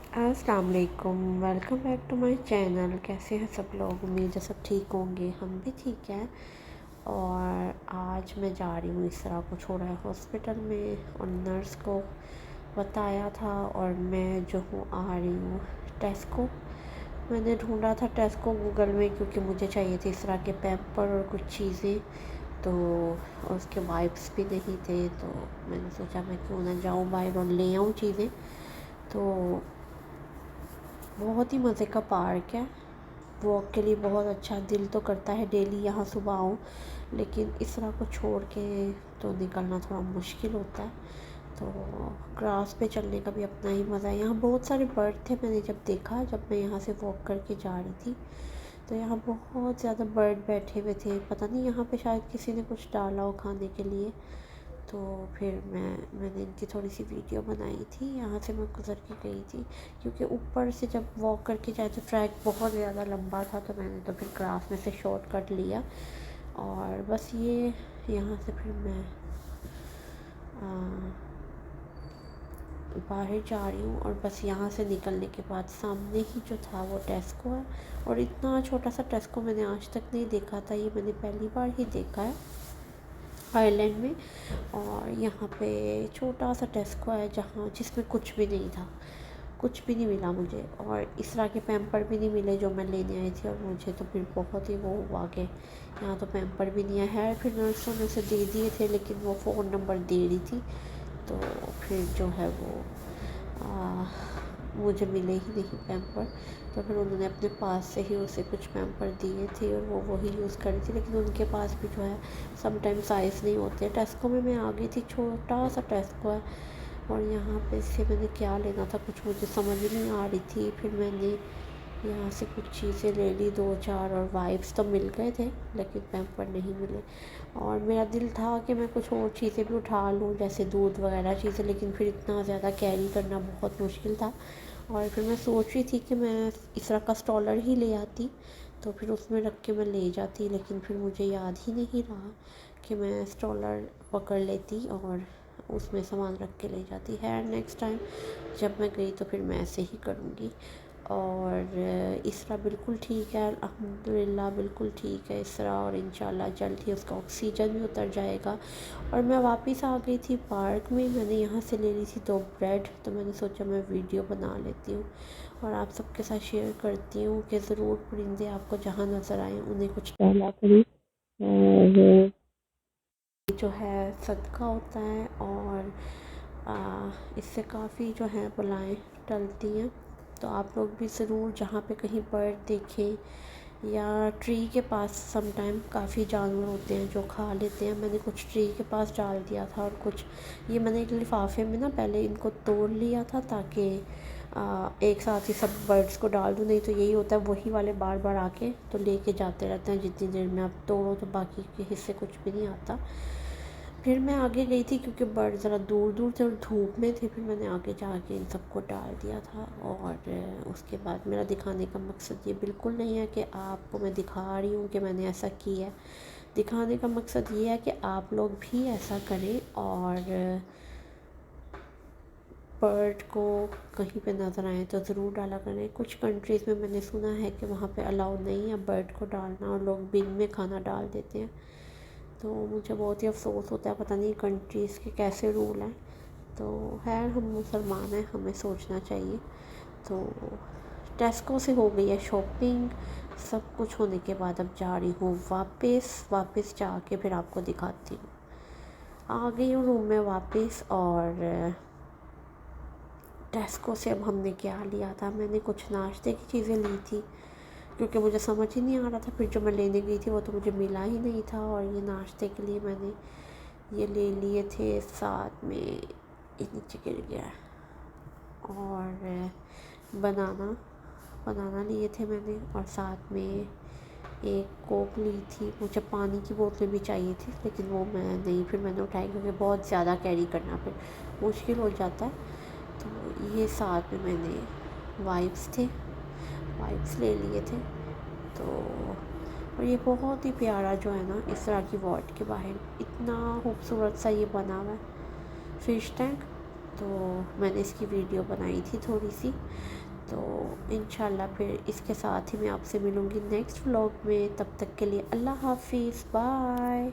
अस्सलाम वालेकुम, welcome back to my channel. कैसे हैं सब लोग? उम्मीद है सब ठीक होंगे, हम भी ठीक हैं। और आज मैं जा रही हूँ, इसरा को छोड़ा है हॉस्पिटल में और नर्स को बताया था और मैं जो हूँ आ रही हूँ टेस्को। मैंने ढूंढा था टेस्को गूगल में क्योंकि मुझे चाहिए थी इसरा के पैम्पर और कुछ चीज़ें, तो उसके वाइप्स भी नहीं थे, तो मैंने सोचा मैं क्यों ना जाऊँ बाहर और ले आऊँ चीज़ें। तो बहुत ही मज़े का पार्क है, वॉक के लिए बहुत अच्छा। दिल तो करता है डेली यहाँ सुबह आऊँ, लेकिन इस तरह को छोड़ के तो निकलना थोड़ा मुश्किल होता है। तो ग्रास पे चलने का भी अपना ही मज़ा है। यहाँ बहुत सारे बर्ड थे, मैंने जब देखा, जब मैं यहाँ से वॉक करके जा रही थी तो यहाँ बहुत ज़्यादा बर्ड बैठे हुए थे। पता नहीं यहाँ पे शायद किसी ने कुछ डाला हो खाने के लिए। तो फिर मैंने इनकी थोड़ी सी वीडियो बनाई थी। यहाँ से मैं गुज़र के गई थी क्योंकि ऊपर से जब वॉक करके जाए तो ट्रैक बहुत ज़्यादा लंबा था, तो मैंने तो फिर ग्रास में से शॉर्टकट लिया। और बस ये यहाँ से फिर मैं बाहर जा रही हूँ और बस यहाँ से निकलने के बाद सामने ही जो था वो टेस्को है। और इतना छोटा सा टेस्को मैंने आज तक नहीं देखा था, ये मैंने पहली बार ही देखा है आइलैंड में। और यहाँ पे छोटा सा टेस्को है जहाँ जिसमें कुछ भी नहीं था, कुछ भी नहीं मिला मुझे। और इस तरह के पैम्पर भी नहीं मिले जो मैं लेने आई थी, और मुझे तो फिर बहुत ही वो हुआ कि यहाँ तो पैम्पर भी नहीं है। फिर नर्सों ने से दे दिए थे, लेकिन वो फ़ोन नंबर दे रही थी, तो फिर जो है वो मुझे मिले ही नहीं पैम्पर। तो फिर उन्होंने अपने पास से ही उसे कुछ पैम्पर दिए थे और वो वही यूज़ करी थी, लेकिन उनके पास भी जो है समटाइम साइज़ नहीं होते। टेस्को में मैं आ गई थी, छोटा सा टेस्को है, और यहाँ पे से मैंने क्या लेना था कुछ मुझे समझ नहीं आ रही थी। फिर मैंने यहाँ से कुछ चीज़ें ले ली, दो चार, और वाइप्स तो मिल गए थे लेकिन पैम्पर नहीं मिले। और मेरा दिल था कि मैं कुछ और चीज़ें भी उठा लूँ जैसे दूध वगैरह चीज़ें, लेकिन फिर इतना ज़्यादा कैरी करना बहुत मुश्किल था। और फिर मैं सोच रही थी कि मैं इस तरह का स्टॉलर ही ले आती, तो फिर उसमें रख के मैं ले जाती, लेकिन फिर मुझे याद ही नहीं रहा कि मैं स्टॉलर पकड़ लेती और उसमें सामान रख के ले जाती है। नेक्स्ट टाइम जब मैं गई तो फिर मैं ऐसे ही करूँगी। और इसरा बिल्कुल ठीक है, अल्हम्दुलिल्लाह बिल्कुल ठीक है इसरा, और इंशाल्लाह जल्द ही उसका ऑक्सीजन भी उतर जाएगा। और मैं वापस आ गई थी पार्क में, मैंने यहाँ से ले ली थी 2 ब्रेड, तो मैंने सोचा मैं वीडियो बना लेती हूँ और आप सबके साथ शेयर करती हूँ कि ज़रूर परिंदे आपको जहाँ नज़र आए उन्हें कुछ टहला करें। और जो है सदका होता है, और इससे काफ़ी जो है बलाएँ टलती हैं। तो आप लोग भी ज़रूर जहाँ पे कहीं बर्ड देखें या ट्री के पास, सम टाइम काफ़ी जानवर होते हैं जो खा लेते हैं। मैंने कुछ ट्री के पास डाल दिया था, और कुछ ये मैंने एक लिफाफे में ना पहले इनको तोड़ लिया था ताकि एक साथ ही सब बर्ड्स को डाल दूँ, नहीं तो यही होता है वही वाले बार बार आके तो लेके जाते रहते हैं। जितनी देर में आप तोड़ो तो बाकी के हिस्से कुछ भी नहीं आता। फिर मैं आगे गई थी क्योंकि बर्ड ज़रा दूर दूर थे और धूप में थे, फिर मैंने आगे जाके इन सबको डाल दिया था। और उसके बाद मेरा दिखाने का मकसद ये बिल्कुल नहीं है कि आपको मैं दिखा रही हूँ कि मैंने ऐसा किया है। दिखाने का मकसद ये है कि आप लोग भी ऐसा करें, और बर्ड को कहीं पे नज़र आए तो ज़रूर डाला करें। कुछ कंट्रीज़ में मैंने सुना है कि वहाँ पे अलाउ नहीं है बर्ड को डालना, और लोग बिन में खाना डाल देते हैं। तो मुझे बहुत ही अफ़सोस होता है, पता नहीं कंट्रीज़ के कैसे रूल हैं। तो खैर हम मुसलमान हैं, हमें सोचना चाहिए। तो टेस्को से हो गई है शॉपिंग, सब कुछ होने के बाद अब जा रही हूँ वापस जाके फिर आपको दिखाती हूँ। आ गई हूँ रूम में वापस। और टेस्को से अब हमने क्या लिया था, मैंने कुछ नाश्ते की चीज़ें ली थी क्योंकि मुझे समझ ही नहीं आ रहा था। फिर जो मैं लेने गई थी वो तो मुझे मिला ही नहीं था, और ये नाश्ते के लिए मैंने ये ले लिए थे। साथ में ये नीचे गिर गया। और बनाना बनाना लिए थे मैंने, और साथ में एक कोक ली थी। मुझे पानी की बोतलें भी चाहिए थी, लेकिन वो मैं नहीं, फिर मैंने उठाई क्योंकि बहुत ज़्यादा कैरी करना फिर मुश्किल हो जाता है। तो ये साथ में मैंने वाइप्स ले लिए थे। तो और ये बहुत ही प्यारा जो है ना इस तरह की वाट के बाहर इतना खूबसूरत सा ये बना हुआ है फ़िश टैंक। तो मैंने इसकी वीडियो बनाई थी थोड़ी सी। तो इंशाल्लाह फिर इसके साथ ही मैं आपसे मिलूँगी नेक्स्ट व्लॉग में। तब तक के लिए अल्लाह हाफिज़, बाय।